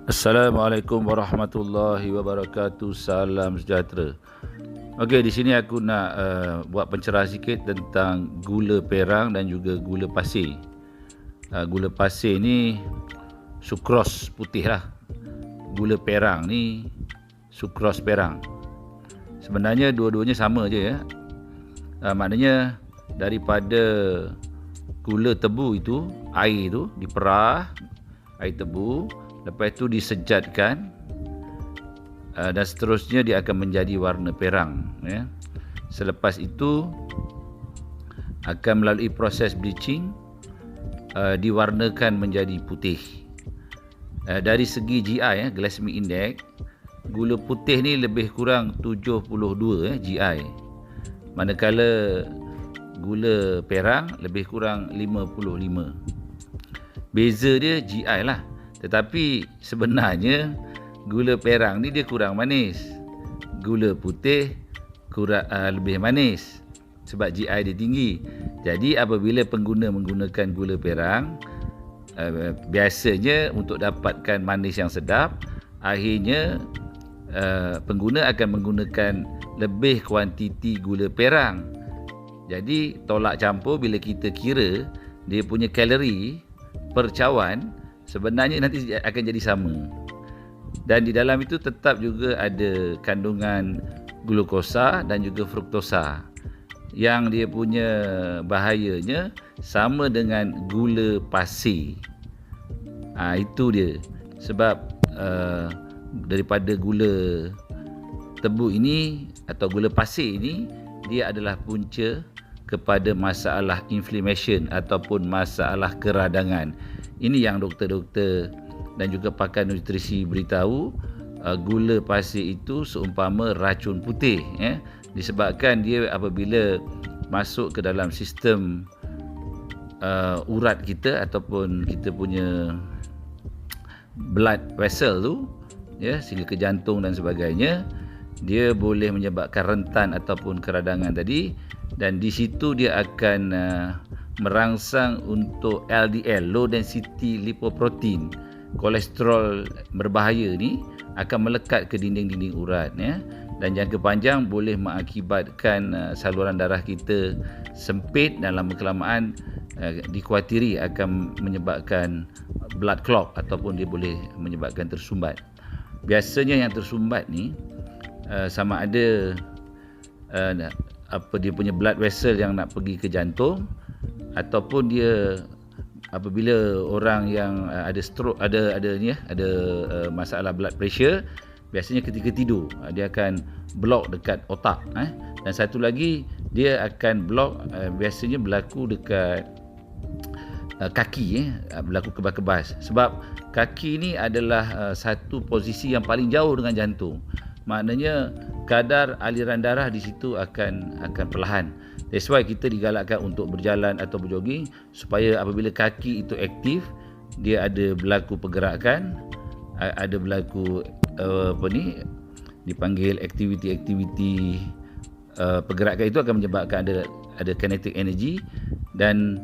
Assalamualaikum warahmatullahi wabarakatuh. Salam sejahtera. Okey, di sini aku nak buat pencerahan sikit tentang gula perang dan juga gula pasir. Gula pasir ni sukros putih lah. Gula perang ni sukros perang. Sebenarnya dua-duanya sama je ya. Maknanya daripada gula tebu itu, air tu diperah, air tebu, lepas itu disejatkan dan seterusnya dia akan menjadi warna perang ya. Selepas itu akan melalui proses bleaching, diwarnakan menjadi putih. Dari segi GI glycemic index, gula putih ni lebih kurang 72 GI, manakala gula perang lebih kurang 55. Beza dia GI lah. Tetapi sebenarnya gula perang ni dia kurang manis, gula putih lebih manis sebab GI dia tinggi. Jadi apabila pengguna menggunakan gula perang, biasanya untuk dapatkan manis yang sedap, akhirnya pengguna akan menggunakan lebih kuantiti gula perang. Jadi tolak campur, bila kita kira dia punya kalori per cawan, sebenarnya nanti akan jadi sama. Dan di dalam itu tetap juga ada kandungan glukosa dan juga fruktosa, yang dia punya bahayanya sama dengan gula pasir. Itu dia. Sebab daripada gula tebu ini atau gula pasir ini, dia adalah punca kepada masalah inflammation ataupun masalah keradangan. Ini yang doktor-doktor dan juga pakar nutrisi beritahu, gula pasir itu seumpama racun putih ya, disebabkan dia apabila masuk ke dalam sistem urat kita ataupun kita punya blood vessel tu ya, sehingga ke jantung dan sebagainya, dia boleh menyebabkan rentan ataupun keradangan tadi, dan di situ dia akan merangsang untuk LDL, low density lipoprotein, kolesterol berbahaya ni akan melekat ke dinding-dinding urat ya, dan jangka panjang boleh mengakibatkan saluran darah kita sempit dan lama kelamaan dikhawatiri akan menyebabkan blood clot ataupun dia boleh menyebabkan tersumbat. Biasanya yang tersumbat ni sama ada dia punya blood vessel yang nak pergi ke jantung, ataupun dia apabila orang yang ada stroke, ada masalah blood pressure, biasanya ketika tidur dia akan block dekat otak dan satu lagi dia akan block biasanya berlaku dekat kaki berlaku kebas-kebas, sebab kaki ni adalah satu posisi yang paling jauh dengan jantung. Maknanya kadar aliran darah di situ akan perlahan. That's why kita digalakkan untuk berjalan atau berjoging, supaya apabila kaki itu aktif, dia ada berlaku pergerakan, ada berlaku dipanggil aktiviti-aktiviti pergerakan, itu akan menyebabkan ada kinetic energy, dan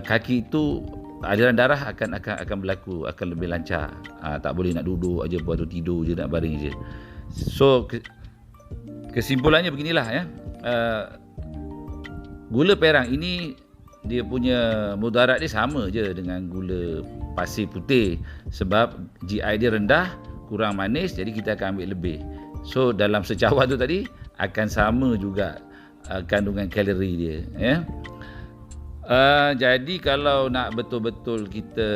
kaki itu aliran darah akan berlaku, akan lebih lancar. Tak boleh nak duduk aja, baru tidur je, nak baring je. So kesimpulannya beginilah ya. Gula perang ini dia punya mudarat dia sama je dengan gula pasir putih, sebab GI dia rendah, kurang manis, jadi kita akan ambil lebih. So dalam secawan tu tadi akan sama juga kandungan kalori dia ya. Jadi kalau nak betul-betul kita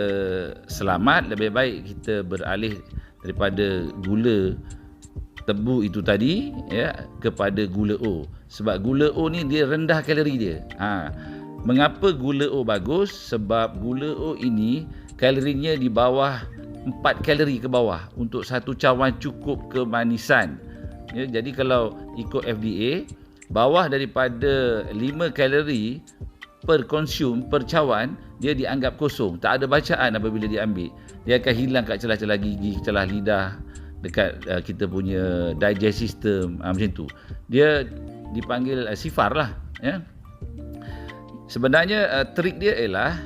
selamat, lebih baik kita beralih daripada gula tebu itu tadi ya kepada gula O. Sebab gula O ni dia rendah kalori dia. Mengapa gula O bagus? Sebab gula O ini kalorinya di bawah 4 kalori ke bawah untuk satu cawan cukup kemanisan. Ya, jadi kalau ikut FDA, bawah daripada 5 kalori per consume per cawan, dia dianggap kosong, tak ada bacaan apabila diambil. Dia akan hilang kat celah-celah gigi, celah lidah, dekat kita punya digest system, macam tu. Dia dipanggil sifar lah ya. Sebenarnya trik dia ialah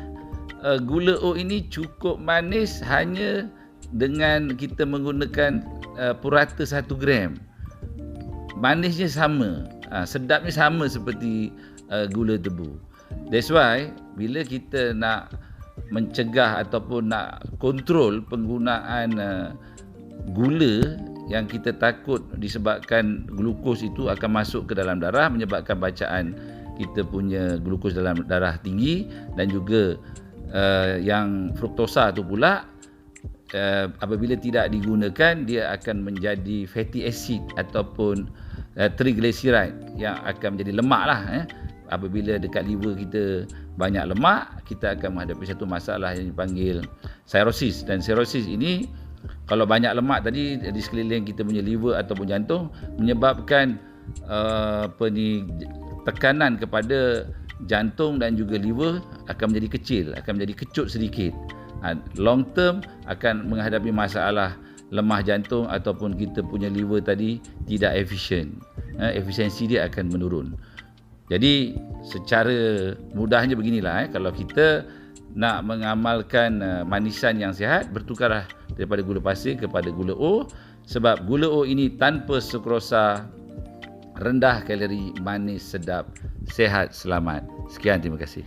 gula O ini cukup manis hanya dengan kita menggunakan purata 1 gram, manisnya sama, sedapnya sama seperti gula tebu. That's why bila kita nak mencegah ataupun nak kontrol penggunaan gula yang kita takut disebabkan glukos itu akan masuk ke dalam darah, menyebabkan bacaan kita punya glukos dalam darah tinggi, dan juga yang fruktosa tu pula apabila tidak digunakan dia akan menjadi fatty acid ataupun triglyceride yang akan menjadi lemak lah. Apabila dekat liver kita banyak lemak, kita akan menghadapi satu masalah yang dipanggil cirrhosis, dan cirrhosis ini kalau banyak lemak tadi di sekeliling kita punya liver ataupun jantung, menyebabkan tekanan kepada jantung dan juga liver akan menjadi kecil, akan menjadi kecut sedikit. Long term akan menghadapi masalah lemah jantung ataupun kita punya liver tadi tidak efisien. Efisiensi dia akan menurun. Jadi secara mudahnya beginilah, kalau kita nak mengamalkan manisan yang sihat, bertukarlah daripada gula pasir kepada gula O, sebab gula O ini tanpa sukrosa, rendah kalori, manis, sedap, sihat, selamat. Sekian, terima kasih.